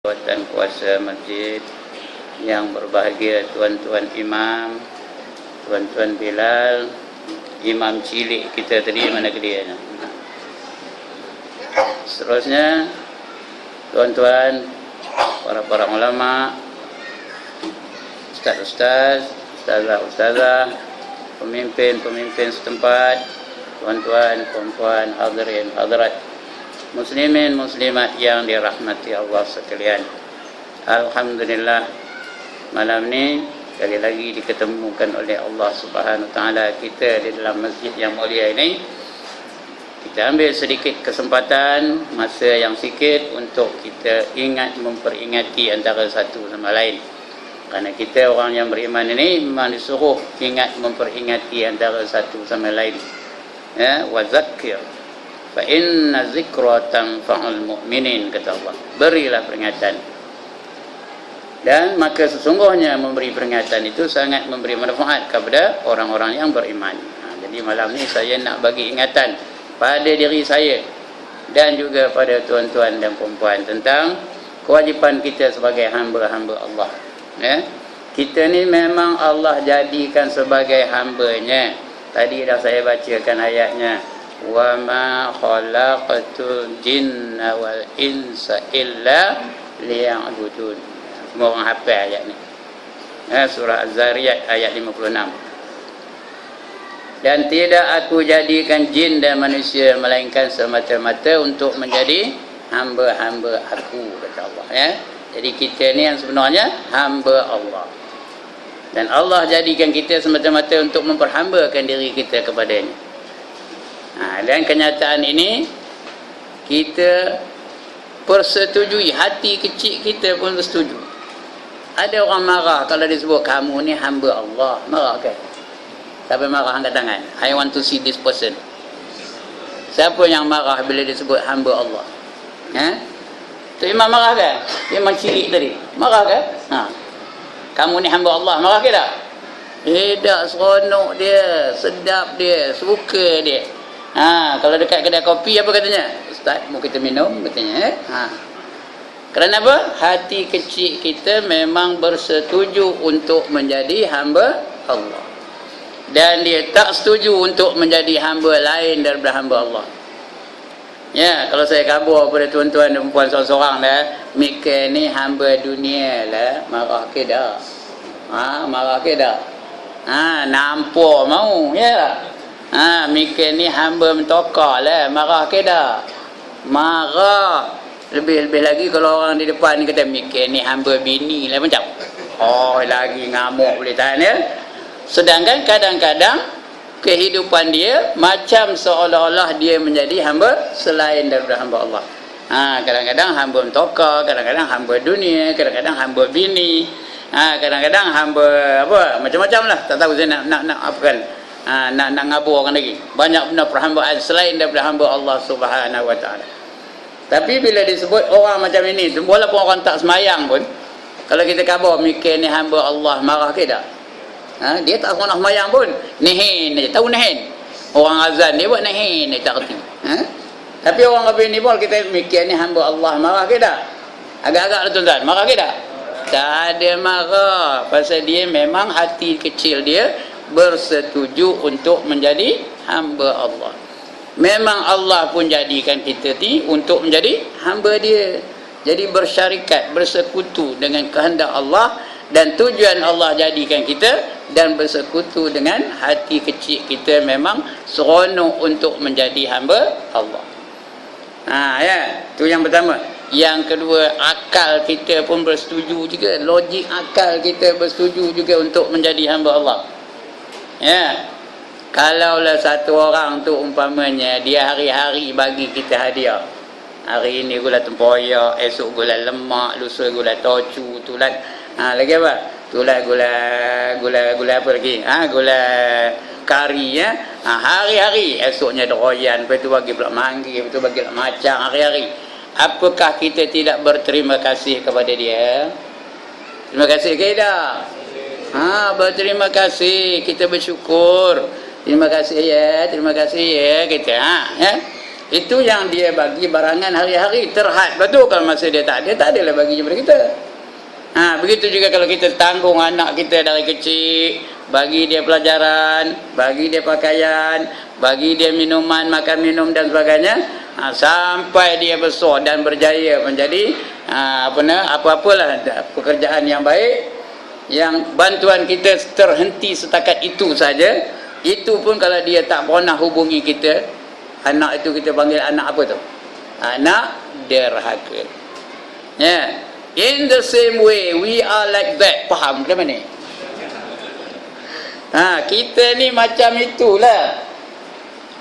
Jawatan kuasa masjid yang berbahagia, tuan-tuan imam, tuan-tuan Bilal, imam cilik kita tadi, mana ke dia? Seterusnya tuan-tuan, para ulama, ustaz-ustaz, ustazah-ustazah, pemimpin-pemimpin setempat, tuan-tuan, puan-puan, hadirin, hadirat, muslimin, muslimat yang dirahmati Allah sekalian. Alhamdulillah, malam ni sekali lagi diketemukan oleh Allah Subhanahu Wa Taala kita di dalam masjid yang mulia ini. Kita ambil sedikit kesempatan, masa yang sikit untuk kita ingat memperingati antara satu sama lain. Kerana kita orang yang beriman ini memang disuruh ingat memperingati antara satu sama lain. Ya, wa zakkir fa inna zikra tanfa'ul mu'minin, kata Allah. Berilah peringatan. Dan maka sesungguhnya memberi peringatan itu sangat memberi manfaat kepada orang-orang yang beriman. Jadi malam ni saya nak bagi ingatan pada diri saya dan juga pada tuan-tuan dan puan-puan tentang kewajipan kita sebagai hamba-hamba Allah. Ya? Kita ni memang Allah jadikan sebagai hamba-Nya. Tadi dah saya bacakan ayatnya. Wa ma khalaqatul jinna wal insa illa liya'budun. Semua orang hafal ayat ni. Surah Az-Zariyat ayat 56. Dan tidak aku jadikan jin dan manusia melainkan semata-mata untuk menjadi hamba-hamba aku, kata Allah. Ya? Jadi kita ni yang sebenarnya hamba Allah. Dan Allah jadikan kita semata-mata untuk memperhambakan diri kita kepadanya. Dan kenyataan ini kita persetujui, hati kecil kita pun bersetuju. Ada orang marah kalau disebut kamu ni hamba Allah, marah kan? Siapa marah angkat tangan? I want to see this person. Siapa yang marah bila disebut hamba Allah? Tu imam marah kan? Imam cilik tadi marah kan? Kamu ni hamba Allah, marah ke tak? Tak, seronok dia, sedap dia, suka dia. Kalau dekat kedai kopi apa katanya? Ustaz, mau kita minum katanya. Kerana apa? Hati kecil kita memang bersetuju untuk menjadi hamba Allah. Dan dia tak setuju untuk menjadi hamba lain daripada hamba Allah. Ya, kalau saya khabar pada tuan-tuan dan puan seorang-seorang dah, mikir ni hamba dunia lah, marah ke dah? Marah ke dah? Nampak mau, ya lah. Mikir ni hamba mentokar lah, marah ke dah? Marah. Lebih-lebih lagi kalau orang di depan ni kata mikir ni hamba bini lah, macam lagi ngamuk boleh tahan ya. Sedangkan kadang-kadang kehidupan dia macam seolah-olah dia menjadi hamba selain daripada hamba Allah. Kadang-kadang hamba mentokar, kadang-kadang hamba dunia, kadang-kadang hamba bini, kadang-kadang hamba apa, macam-macam lah. Tak tahu saya nak apa kan. Nak ngabur orang lagi. Banyak benda perhambaan selain daripada hamba Allah Subhanahu Wa Taala. Tapi bila disebut orang macam ini, walaupun orang tak semayang pun, kalau kita khabar mikir ni hamba Allah, marah ke tak? Dia tak pernah semayang pun, nehin aja. Tahu nehin? Orang azan dia buat nehin, dia tak kerti. Tapi orang kafir ni pun kita mikir ni hamba Allah, marah ke tak? Agak-agak lah tuan-tuan, marah ke tak? Tak ada marah. Pasal dia memang hati kecil dia bersetuju untuk menjadi hamba Allah. Memang Allah pun jadikan kita ni untuk menjadi hamba dia. Jadi bersyarikat, bersekutu dengan kehendak Allah, dan tujuan Allah jadikan kita dan bersekutu dengan hati kecil kita memang seronok untuk menjadi hamba Allah. Ya, tu yang pertama. Yang kedua, akal kita pun bersetuju juga, logik akal kita bersetuju juga untuk menjadi hamba Allah. Ya. Kalaulah satu orang tu umpamanya dia hari-hari bagi kita hadiah. Hari ini gula tempoyak, esok gula lemak, lusa gula tocu, tulat lagi apa? Tulat gula apa lagi? Gula kari ya. Hari-hari, esoknya doyan, lepas tu bagi pula manggi, lepas tu bagi pula macam hari-hari. Apakah kita tidak berterima kasih kepada dia? Terima kasih ke tak? Berterima kasih, kita bersyukur. Terima kasih ya kita. Ya. Itu yang dia bagi barangan hari-hari terhad. Betul, kalau masa dia tak adalah bagi kepada kita. Begitu juga kalau kita tanggung anak kita dari kecil, bagi dia pelajaran, bagi dia pakaian, bagi dia minuman, makan minum dan sebagainya, sampai dia besar dan berjaya menjadi apa-apalah pekerjaan yang baik, yang bantuan kita terhenti setakat itu saja. Itu pun kalau dia tak pernah hubungi kita, anak itu kita panggil anak apa tu? Anak derhaka. Ya. In the same way, we are like that. Faham ke mana? Kita ni macam itulah.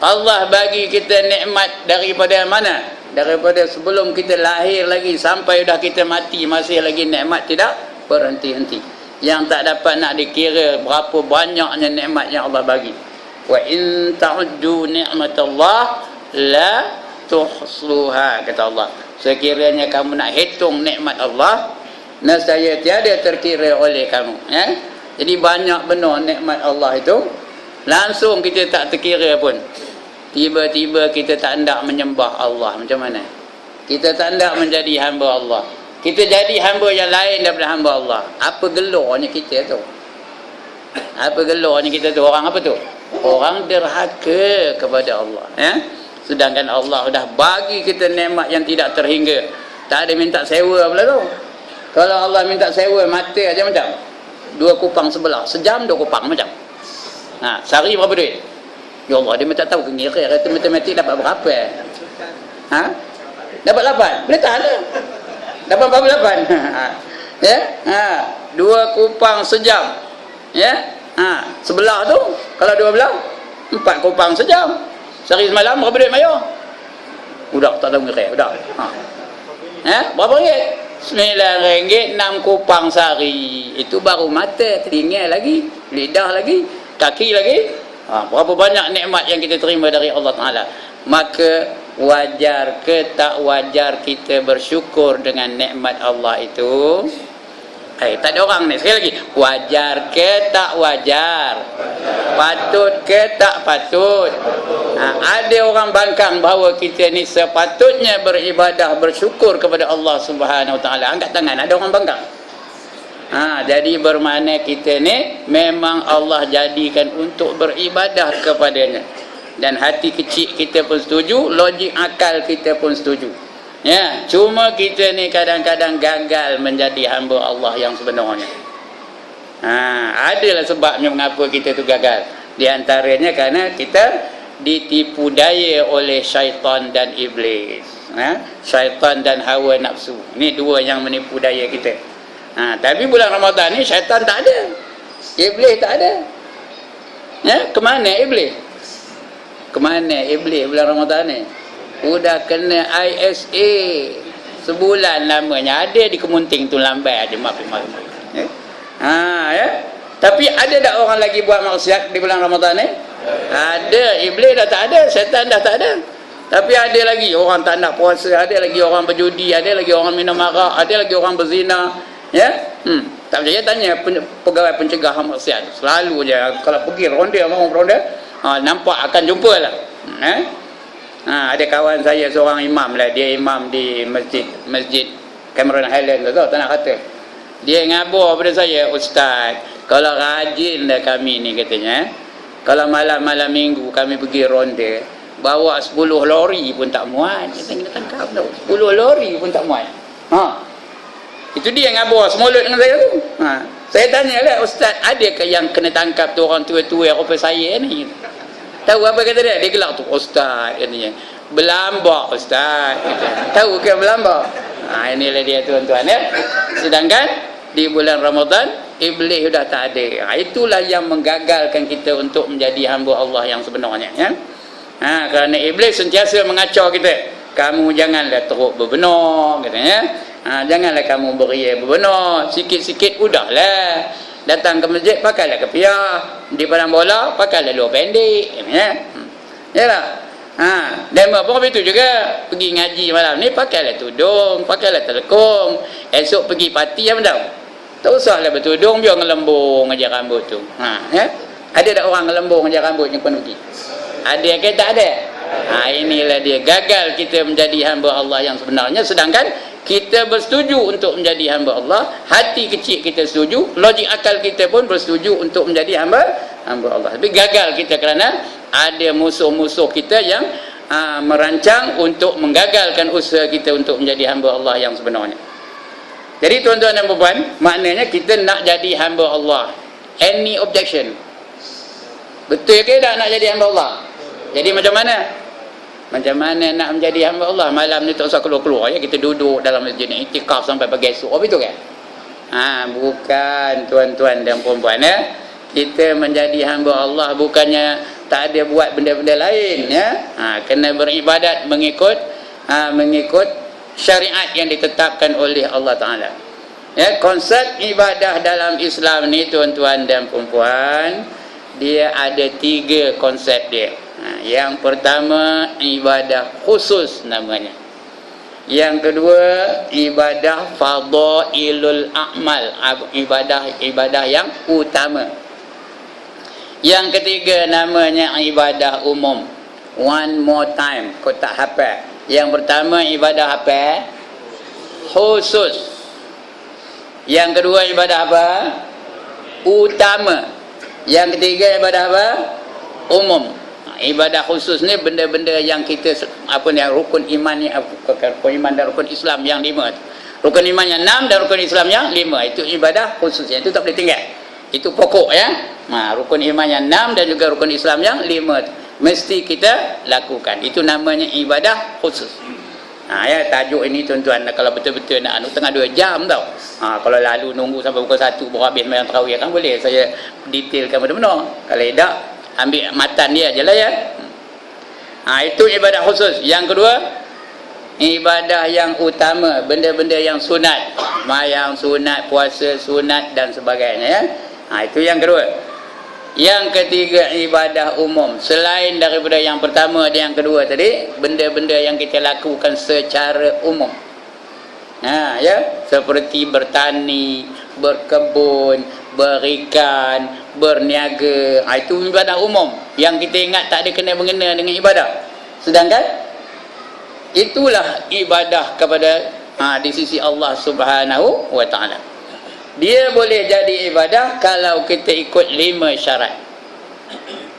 Allah bagi kita nikmat daripada mana? Daripada sebelum kita lahir lagi sampai dah kita mati, masih lagi nikmat tidak berhenti-henti. Yang tak dapat nak dikira berapa banyaknya nikmat yang Allah bagi. Wa in ta'uddu ni'matallah la tuhsuha, kata Allah. Sekiranya kamu nak hitung nikmat Allah, nescaya tiada terkira oleh kamu. Jadi banyak benar nikmat Allah itu, langsung kita tak terkira pun. Tiba-tiba kita tak hendak menyembah Allah. Macam mana? Kita tak hendak menjadi hamba Allah. Kita jadi hamba yang lain daripada hamba Allah. Apa gelarnya kita tu? Apa gelarnya kita tu? Orang apa tu? Orang derhaka kepada Allah. Sedangkan Allah dah bagi kita nikmat yang tidak terhingga. Tak ada minta sewa pula tu. Kalau Allah minta sewa mata aja macam 2 kupang sebelah, sejam 2 kupang macam. Sehari berapa duit? Ya Allah, dia tak tahu kira kata matematik dapat berapa. Dapat 8. Boleh tahan lah. Dapat 48. 2 kupang sejam. Sebelah tu kalau 12, 4 kupang sejam. Sehari semalam berapa duit Maya? Udah tak tahu kira. Udah. Berapa ringgit? RM9, 6 kupang sehari. Itu baru mata, telinga lagi, lidah lagi, kaki lagi. Berapa banyak nikmat yang kita terima dari Allah Ta'ala. Maka wajar ke tak wajar kita bersyukur dengan nikmat Allah itu? Tak ada orang ni. Sekali lagi, wajar ke tak wajar? Patut ke tak patut? Ada orang bangkang bahawa kita ni sepatutnya beribadah, bersyukur kepada Allah Subhanahu Wa Taala. Angkat tangan, ada orang bangkang. Jadi bermakna kita ni memang Allah jadikan untuk beribadah kepadanya. Dan hati kecil kita pun setuju, logik akal kita pun setuju. Cuma kita ni kadang-kadang gagal menjadi hamba Allah yang sebenarnya. Adalah sebabnya mengapa kita tu gagal. Di antaranya kerana kita ditipu daya oleh syaitan dan iblis. Syaitan dan hawa nafsu. Ni dua yang menipu daya kita. Tapi bulan Ramadan ni syaitan tak ada. Iblis tak ada. Kemana iblis? Kemana iblis bulan Ramadan ni? Udah kena ISA sebulan lamanya. Ada di Kemunting tu lambai aja maaf. Tapi ada tak orang lagi buat maksiat di bulan Ramadan ni? Ada. Iblis dah tak ada, syaitan dah tak ada. Tapi ada lagi orang tak nak puasa, ada lagi orang berjudi, ada lagi orang minum arak, ada lagi orang berzina. Tak percaya tanya pegawai pencegahan maksiat. Selalu je kalau pergi ronda nampak akan jumpa lah. Ada kawan saya seorang imam lah, dia imam di masjid Cameron Highland tu, tak nak kata. Dia ngabar pada saya, ustaz, kalau rajin dah kami ni katanya, kalau malam-malam minggu kami pergi ronda, bawa 10 lori pun tak muat. Kita kena tangkap tau. 10 lori pun tak muat. Itu dia ngabar semulut dengan saya tu. Saya tanya lah, ustaz, adakah yang kena tangkap tu orang tua-tua rupa saya ni? Tahu apa kata dia? Dia gelak tu, ustaz katanya. Belambak ustaz. Tahu ke belambak? Inilah dia tuan-tuan ya. Sedangkan di bulan Ramadan iblis sudah tak ada. Itulah yang menggagalkan kita untuk menjadi hamba Allah yang sebenarnya ya. Kerana iblis sentiasa mengacau kita. Kamu janganlah teruk berbenar katanya. Janganlah kamu beria berbenar. Sikit-sikit udahlah. Datang ke masjid pakailah kepiah, di padang bola pakailah luar pendek ya. Yalah. Dan apa itu juga pergi ngaji malam ni pakailah tudung, pakailah telekung. Esok pergi parti apa tahu? Tak usahlah bertudung, biar ngelembung aja rambut tu. Ya. Ada tak orang ngelembung aja rambutnya pun pergi? Ada ke tak ada? Inilah dia, gagal kita menjadi hamba Allah yang sebenarnya, sedangkan kita bersetuju untuk menjadi hamba Allah, hati kecil kita setuju, logik akal kita pun bersetuju untuk menjadi hamba Allah. Tapi gagal kita kerana ada musuh-musuh kita yang merancang untuk menggagalkan usaha kita untuk menjadi hamba Allah yang sebenarnya. Jadi tuan-tuan dan puan, maknanya kita nak jadi hamba Allah. Any objection? Betul ke tak nak jadi hamba Allah? Jadi macam mana? Macam mana nak menjadi hamba Allah? Malam ni tak usah keluar-keluar ya, kita duduk dalam masjid ni iktikaf sampai pagi esok. Betul ke? Bukan tuan-tuan dan puan-puan ya. Kita menjadi hamba Allah bukannya tak ada buat benda-benda lain ya. Kena beribadat mengikut syariat yang ditetapkan oleh Allah Taala. Ya, konsep ibadah dalam Islam ni tuan-tuan dan puan-puan, dia ada 3 konsep dia. Yang pertama ibadah khusus namanya. Yang kedua ibadah fadailul a'mal, ibadah yang utama. Yang ketiga namanya ibadah umum. One more time, kau tak hafal. Yang pertama ibadah apa? Khusus. Yang kedua ibadah apa? Utama. Yang ketiga ibadah apa? Umum. Ibadah khusus ni benda-benda yang kita rukun iman ni, rukun iman dan rukun Islam yang 5. Rukun iman yang 6 dan rukun Islam yang 5. Itu ibadah khusus. Itu tak boleh tinggal. Itu pokok ya. Rukun iman yang 6 dan juga rukun Islam yang 5 mesti kita lakukan. Itu namanya ibadah khusus. Ya, tajuk ini tuan-tuan, kalau betul-betul nak tengah 2 jam tau. Kalau lalu nunggu sampai pukul 1 baru habis sembahyang tarawih kan boleh saya detailkan benar-benar. Kalau tidak, ambil matan dia je lah ya. Itu ibadah khusus. Yang kedua ibadah yang utama, benda-benda yang sunat, sembahyang sunat, puasa sunat dan sebagainya ya. Itu yang kedua. Yang ketiga ibadah umum, selain daripada yang pertama dan yang kedua tadi, benda-benda yang kita lakukan secara umum. Ya, seperti bertani, berkebun, berikan, berniaga. Itu ibadah umum yang kita ingat tak ada kena-mengena dengan ibadah. Sedangkan itulah ibadah kepada di sisi Allah Subhanahu wa taala. Dia boleh jadi ibadah kalau kita ikut 5 syarat.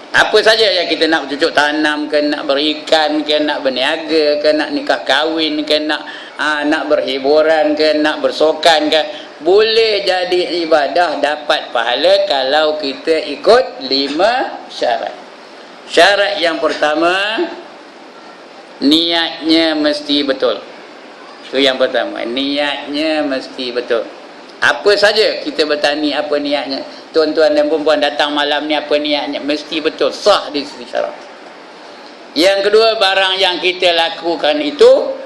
Apa saja yang kita nak bercucuk tanam ke, nak berikan ke, nak berniaga ke, nak nikah kahwin ke, nak berhiburan ke, nak bersokan ke, boleh jadi ibadah, dapat pahala kalau kita ikut 5 syarat. Syarat yang pertama, niatnya mesti betul. Itu yang pertama, niatnya mesti betul. Apa saja kita bertani, apa niatnya. Tuan-tuan dan puan-puan datang malam ni, apa niatnya, mesti betul, sah di sisi syarak. Yang kedua, barang yang kita lakukan itu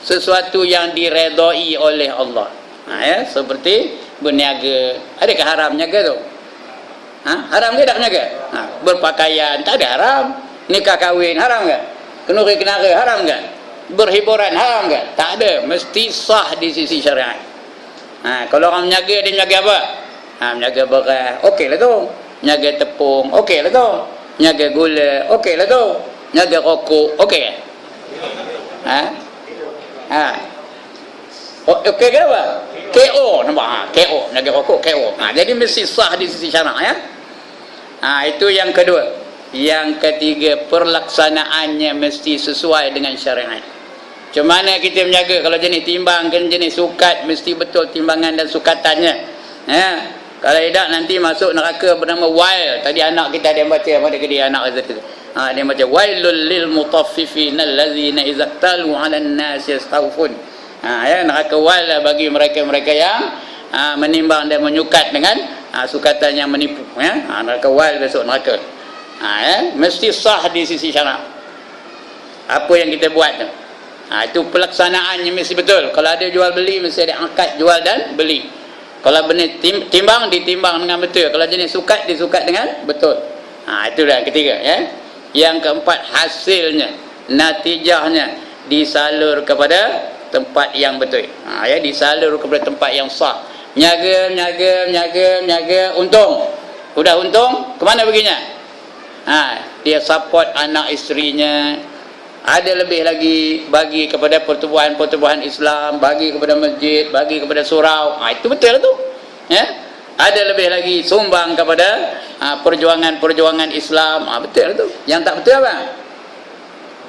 sesuatu yang diredai oleh Allah. Ya, seperti berniaga. Adakah haram niaga tu? Haram ke tak niaga? Berpakaian tak ada haram. Nikah kahwin haram ke? Kenuri kenara haram ke? Berhiburan haram ke? Tak ada, mesti sah di sisi syariat. Kalau orang menjaga, dia menjaga apa? Menjaga beras, okey lah tu. Menjaga tepung, okey lah tu. Menjaga gula, okey lah tu. Menjaga rokok, okey. Okey ke apa? KO, nampak? KO, menjaga rokok, KO. Jadi mesti sah di sisi syarak ya. Itu yang kedua. Yang ketiga, perlaksanaannya mesti sesuai dengan syariat. Macam mana kita menjaga? Kalau jenis timbang ke jenis sukat, mesti betul timbangan dan sukatannya. Kalau tidak nanti masuk neraka bernama wail. Tadi anak kita ada yang baca pada dia anak kita. Dia baca wailul lil mutaffifin allazina idza talu 'alan nas yastawfun. Neraka wail bagi mereka-mereka yang menimbang dan menyukat dengan sukatan yang menipu ya. Neraka wail besok neraka. Mesti sah di sisi syarak. Apa yang kita buat tu. Itu pelaksanaannya mesti betul. Kalau ada jual beli, mesti ada akad jual dan beli. Kalau benih timbang, ditimbang dengan betul. Kalau jenis sukat, disukat dengan betul. Itulah yang ketiga ya. Yang keempat, hasilnya, natijahnya disalur kepada tempat yang betul. Ya, disalur kepada tempat yang sah. Niaga, untung. Sudah untung, ke mana perginya? Dia support anak isterinya. Ada lebih lagi bagi kepada pertubuhan-pertubuhan Islam, bagi kepada masjid, bagi kepada surau. Itu betul tu. Ya. Ada lebih lagi sumbang kepada perjuangan-perjuangan Islam. Betul tu. Yang tak betul apa?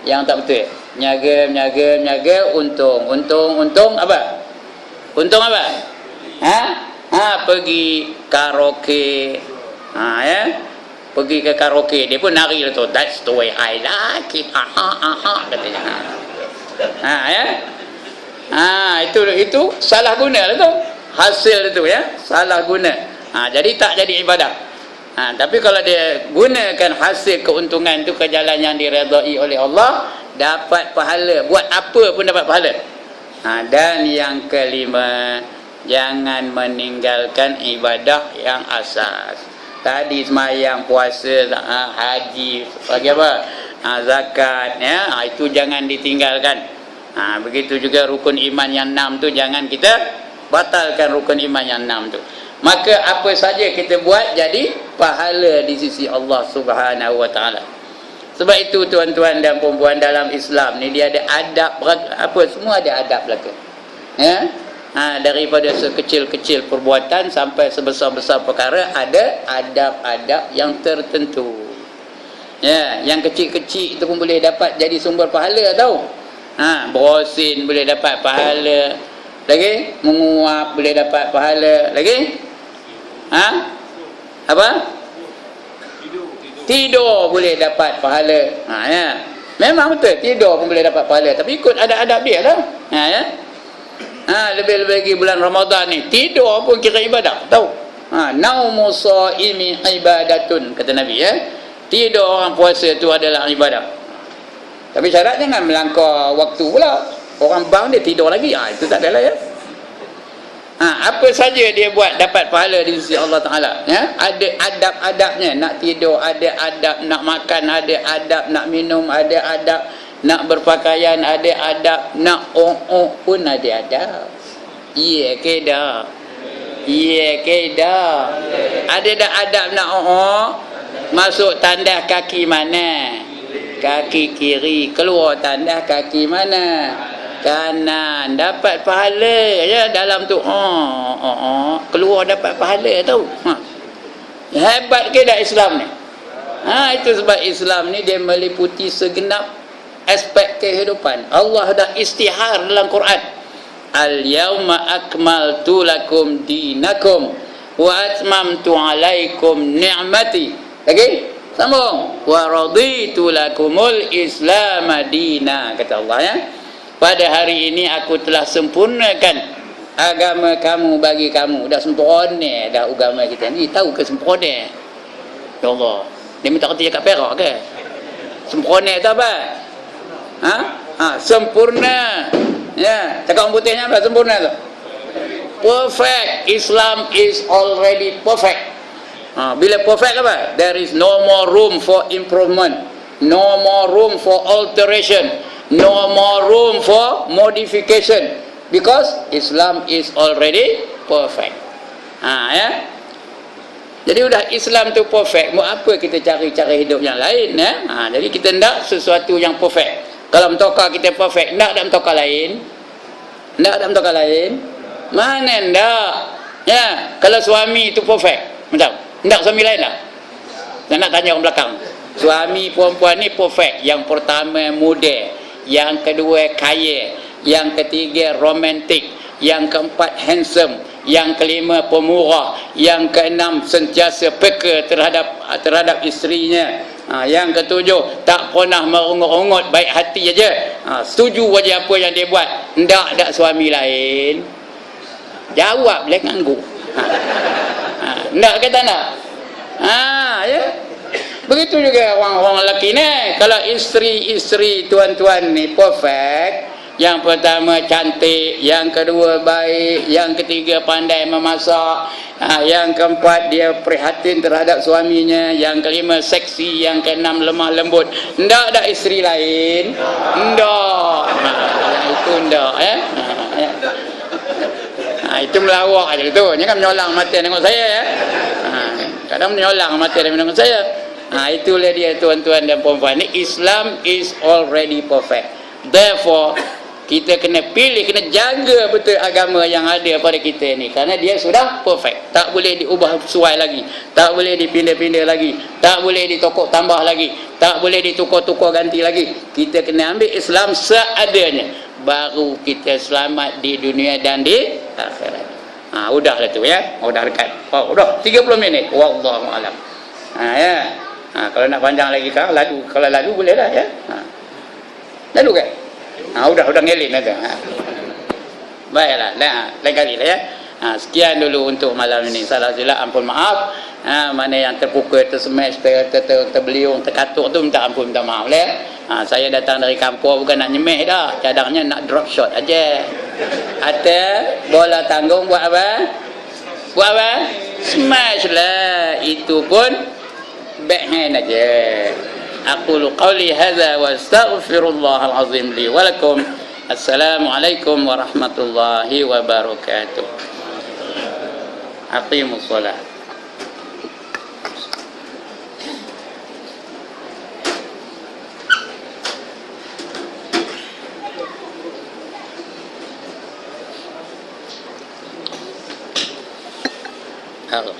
Yang tak betul. Niaga, untung apa? Untung apa? Pergi karaoke. Ya. Pergi ke karaoke, dia pun nari lah tu. That's the way I like it. Katanya. Ya. Itu salah guna lah tu. Hasil itu ya, salah guna. Jadi tak jadi ibadah. Tapi kalau dia gunakan hasil keuntungan itu ke jalan yang diredai oleh Allah, dapat pahala. Buat apa pun dapat pahala. Dan yang kelima, jangan meninggalkan ibadah yang asas. Tadi semayang, puasa, haji, bagi apa? Zakat, ya. Itu jangan ditinggalkan. Begitu juga rukun iman yang 6 tu, jangan kita batalkan rukun iman yang 6 tu. Maka apa saja kita buat jadi pahala di sisi Allah Subhanahu wa taala. Sebab itu tuan-tuan dan puan-puan, dalam Islam ni dia ada adab, semua ada adab belaka. Ya. Daripada sekecil-kecil perbuatan sampai sebesar-besar perkara, ada adab-adab yang tertentu. Ya, yang kecil-kecil itu pun boleh dapat jadi sumber pahala tau. Berosin boleh dapat pahala. Lagi menguap boleh dapat pahala. Lagi? Apa? Tidur boleh dapat pahala. Ya. Memang betul, tidur pun boleh dapat pahala, tapi ikut ada adab dia lah. Ya. Lebih-lebih lagi bulan Ramadan ni, tidur pun kira ibadah, tahu? Naumu shaimi ibadatun, kata Nabi ya. Tidur orang puasa tu adalah ibadah. Tapi syarat jangan melangkah waktu pula. Orang bang dia tidur lagi, itu tak adalah ya. Apa saja dia buat dapat pahala di sisi Allah Taala ya. Ada adab-adabnya. Nak tidur ada adab, nak makan ada adab, nak minum ada adab, nak berpakaian ada adab, nak pun ada adab. Iya ke dah? Iya ke dah? Ada dah adab nak masuk tandas kaki mana? Kaki kiri. Keluar tandas kaki mana? Kanan. Dapat pahala ya dalam tu. Keluar dapat pahala tau. Hebat ke dah Islam ni? Itu sebab Islam ni dia meliputi segenap aspek kehidupan. Allah dah istihar dalam Quran. Al-yawma akmaltu lakum dinakum wa atmamtu alaikum ni'mati. Lagi? Sambung. Wa raditu lakumul Islam dina, kata Allah ya. Pada hari ini aku telah sempurnakan agama kamu bagi kamu. Dah sempurna dah agama kita ni. Tahu ke sempurna? Ya Allah. Dia minta kata cakap perak ke? Sempurna tu apa? Sempurna. Ya, cakap orang putihnya apa sempurna tu? Perfect. Islam is already perfect. Bila perfect apa? There is no more room for improvement, no more room for alteration, no more room for modification, because Islam is already perfect. Ya. Jadi udah Islam tu perfect, mau apa kita cari cara hidup yang lain ya? Jadi kita hendak sesuatu yang perfect. Kalau mentokar kita perfect, hendak ada mentokar lain? Hendak ada mentokar lain? Mana hendak? Ya, kalau suami itu perfect, macam hendak suami lain lah. Dan nak tanya orang belakang. Suami perempuan ni perfect. Yang pertama muda, yang kedua kaya, yang ketiga romantik, yang keempat handsome, yang kelima pemurah, yang keenam sentiasa peka terhadap isterinya, yang ketujuh tak pernah merungut-rungut, baik hati aja, setuju aja apa yang dia buat. Ndak suami lain? Jawab boleh nganggu. Ndak kata nak? Ya. Begitu juga orang-orang lelaki ni. Kalau isteri tuan-tuan ni perfect, yang pertama cantik, yang kedua baik, yang ketiga pandai memasak, yang keempat dia prihatin terhadap suaminya, yang kelima seksi, yang keenam lemah lembut. Ndak ada isteri lain? Ndak. Itu ndak ya. Itu melawak aja tu. Jangan menyolang mata tengok saya ya. Kadang menyolang mata tengok saya. Itulah dia tuan-tuan dan puan-puan. Islam is already perfect. Therefore, kita kena pilih, kena jaga betul agama yang ada pada kita ni, kerana dia sudah perfect. Tak boleh diubah sesuai lagi, tak boleh dipindah-pindah lagi, tak boleh ditokok tambah lagi, tak boleh ditukar-tukar ganti lagi. Kita kena ambil Islam seadanya, baru kita selamat di dunia dan di akhirat. Udahlah tu ya. Dah dekat. Udah 30 minit. Wallahu alam. Ya. Kalau nak panjang lagi kan lalu, kalau lalu boleh dah ya. Lalu kan? Udah ngelin dah. Baiklah, lain kali lah ya. Sekian dulu untuk malam ini. Salah silap ampun maaf. Mana yang terpukul, tersemes, terbeliung, terkatuk tu minta ampun, minta maaf lah. Saya datang dari kampung bukan nak nyemeh dah. Cadangnya nak drop shot aja. Atau bola tanggung buat apa? Buat apa? Smash lah. Itu pun backhand aja. Aqulu qawli hadza wa astaghfirullahal azim li wa lakum. Assalamualaikum warahmatullahi wabarakatuh. Aqimus shalah. Allah.